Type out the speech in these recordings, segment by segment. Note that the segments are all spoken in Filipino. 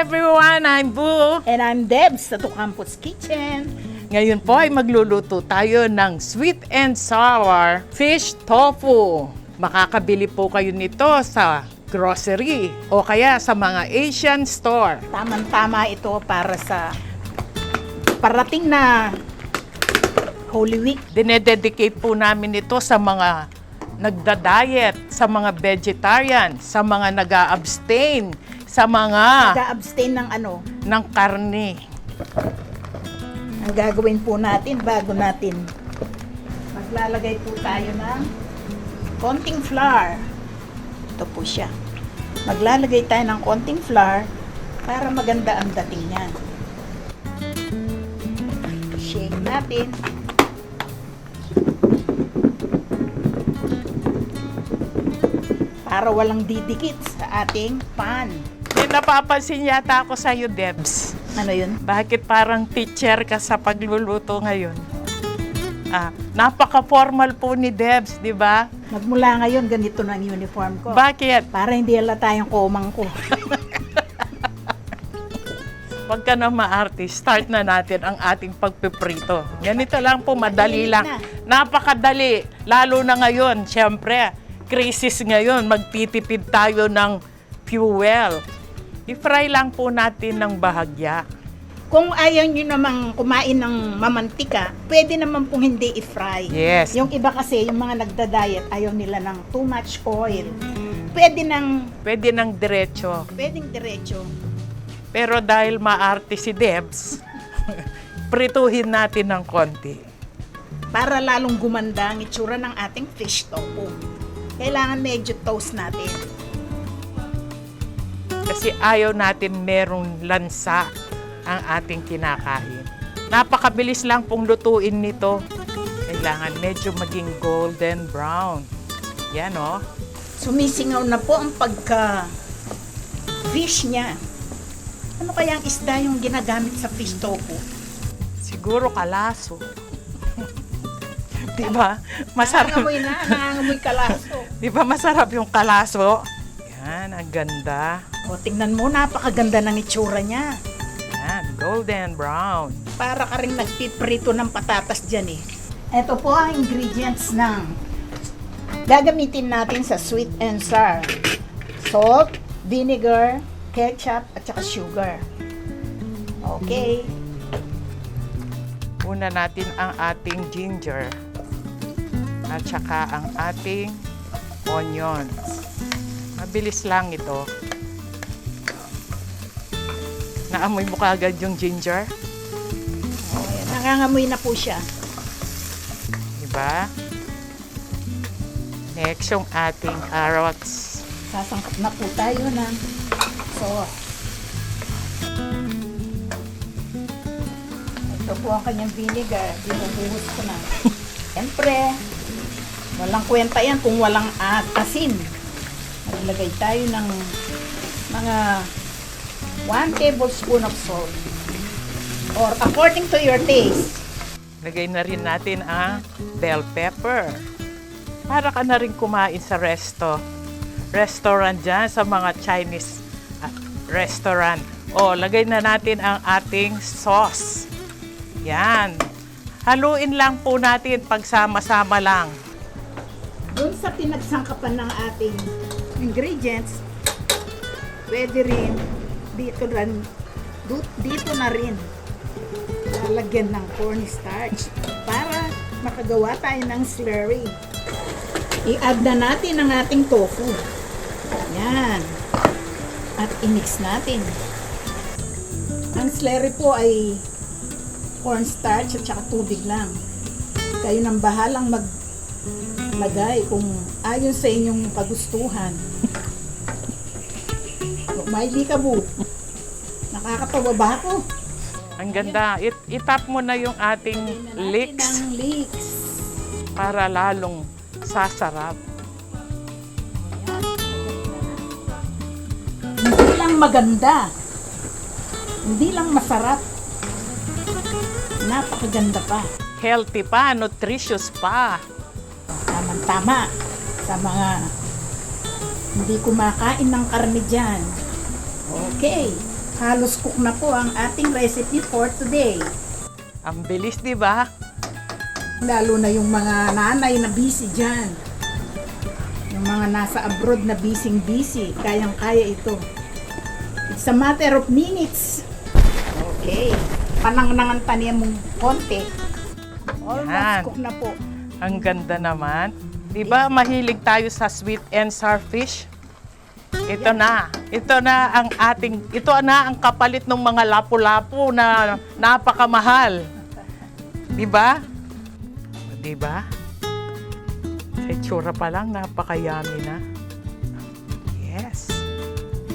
everyone! I'm Boo. And I'm Debs sa Tucampos Kitchen. Ngayon po ay magluluto tayo ng sweet and sour fish tofu. Makakabili po kayo nito sa grocery o kaya sa mga Asian store. Tamang-tama ito para sa parating na Holy Week. Dinededicate po namin ito sa mga nagda-diet, sa mga vegetarian, sa mga nag-a-abstain, sa mga Nag-abstain ng karne. Ang gagawin po natin bago natin maglalagay po tayo ng konting flour. Ito po siya. Maglalagay tayo ng konting flour para maganda ang dating niya. Shake natin. Para walang didikit sa ating pan. May napapansin yata ako sa iyo, Debs. Ano yun? Bakit parang teacher ka sa pagluluto ngayon? Napaka-formal po ni Debs, di ba? Magmula ngayon, ganito na ang uniform ko. Bakit? Para hindi halata yung komang ko. Pag ka na maarte, start na natin ang ating pagpiprito. Ganito lang po, madali lang. Napakadali. Lalo na ngayon, syempre, crisis ngayon, magtitipid tayo ng fuel. I-fry lang po natin ng bahagya. Kung ayaw nyo namang kumain ng mamantika, pwede naman pong hindi i-fry. Yes. Yung iba kasi, yung mga nagda-diet, ayaw nila ng too much oil. Pwedeng diretso. pwedeng diretso. Pero dahil maarte si Debs, prituhin natin ng konti. Para lalong gumanda ang itsura ng ating fish tofu. Kailangan medyo toast natin. Kasi ayaw natin merong lansa ang ating kinakain. Napakabilis lang pong lutuin nito. Kailangan medyo maging golden brown. Yan o. Sumisingaw na po ang pagka-fish niya. Ano kaya ang isda yung ginagamit sa fish tofu? Siguro kalaso. Diba? Masarap. Nangangamoy kalaso. Diba masarap yung kalaso? Yan, ang ganda. O, tingnan mo, napakaganda ng itsura niya. Yan, golden brown. Para ka rin nagpiprito ng patatas dyan eh. Ito po ang ingredients ng gagamitin natin sa sweet and sour. Salt, vinegar, ketchup, at saka sugar. Okay. Una natin ang ating ginger. At saka ang ating onions. Mabilis lang ito. Naamoy mo kaagad yung ginger? O, yan. Nangangamoy na po siya. Diba? Next, yung ating carrots. Sasangkap na po tayo ng sauce. Ito po ang kanyang vinegar. Binubuhos ko na. Siyempre, walang kwenta yan kung walang asin. Maglagay tayo ng mga 1 tablespoon of salt. Or according to your taste. Lagay na rin natin ang bell pepper. Para ka na rin kumain sa restaurant dyan, sa mga Chinese restaurant. O, lagay na natin ang ating sauce. Yan. Haluin lang po natin pagsama-sama lang. Doon sa pinagsangkapan ng ating ingredients, pwede rin dito na rin lalagyan ng cornstarch para makagawa tayo ng slurry. I-add na natin ang ating tofu. Yan. At i-mix natin. Ang slurry po ay cornstarch at saka tubig lang. Kayo nang bahalang maglagay kung ayon sa inyong kagustuhan. Maili ka, Bu. Nakakatawa ba ako? Ang ganda. Itap mo na yung ating leeks Ng leeks. para lalong sasarap. Hindi lang maganda. Hindi lang masarap. Napakaganda pa. Healthy pa, nutritious pa. Tama-tama sa mga hindi kumakain ng karne dyan. Okay. Halos cook na po ang ating recipe for today. Ang bilis, di ba? Lalo na yung mga nanay na busy dyan. Yung mga nasa abroad na busy, kayang-kaya ito. It's a matter of minutes. Okay. Panangnangan taniya mong konti. Almost Yan. cook na po. Ang ganda naman. Di ba mahilig tayo sa sweet and sour fish? Ito na ang kapalit ng mga lapu-lapu na napakamahal. Di ba? Di ba? Sa itsura pa lang, napakayami na. Yes.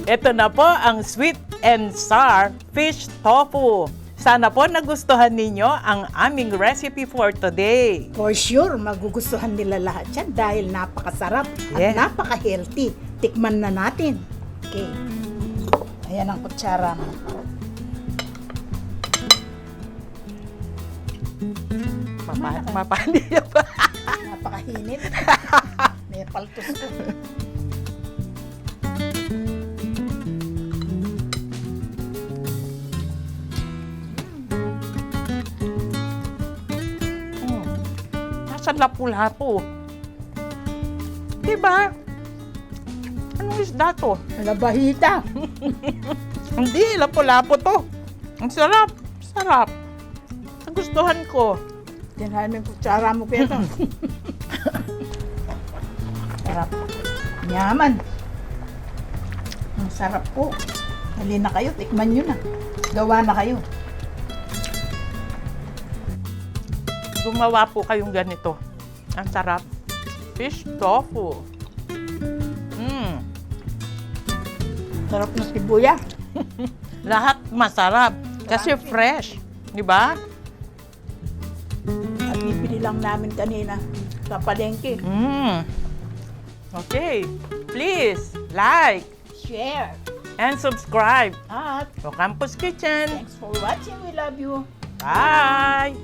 Ito na po ang sweet and sour fish tofu. Sana po nagustuhan ninyo ang aming recipe for today. For sure, magugustuhan nila lahat yan dahil napakasarap Yes. at napaka-healthy. Tikman na natin. Okay. Ayan ang kutsara mo. Mapandi niya ba? Napakahinit. May paltos ko. Nasa lapu-lapu. Diba? Anong isda to? Labahita. Hindi, lapu-lapu to. Ang sarap. Sarap. Nagustuhan ko. Tinahan yung kutsara mo, Peto. Sarap. Yaman. Ang sarap po. Hali na kayo, tikman nyo na. Gawa na kayo. Gumawa po kayong ganito. Ang sarap. Fish tofu. Sarap na sibuya. Lahat masarap. Kasi fresh. Di ba? At bibili lang namin kanina sa palengke. Okay. Please, like Share. and subscribe At to Campus Kitchen. thanks for watching. We love you. Bye!